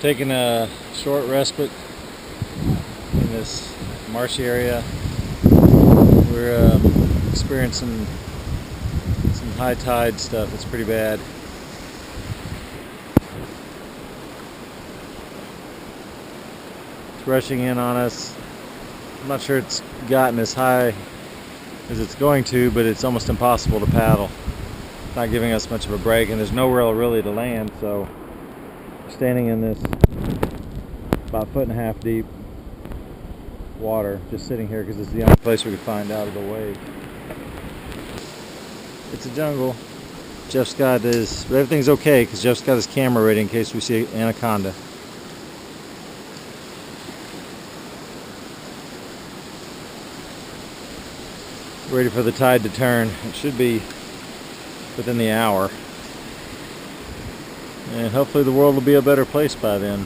Taking a short respite in this marshy area. We're experiencing some high tide stuff. It's pretty bad. It's rushing in on us. I'm not sure it's gotten as high as it's going to, but it's almost impossible to paddle. It's not giving us much of a break, and there's nowhere really to land, so we're standing in this about 1.5 foot deep water, just sitting here because it's the only place we could find out of the wave. It's a jungle. Jeff's got his, but everything's okay because Jeff's got his camera ready in case we see anaconda. Ready for the tide to turn. It should be within the hour, and hopefully the world will be a better place by then.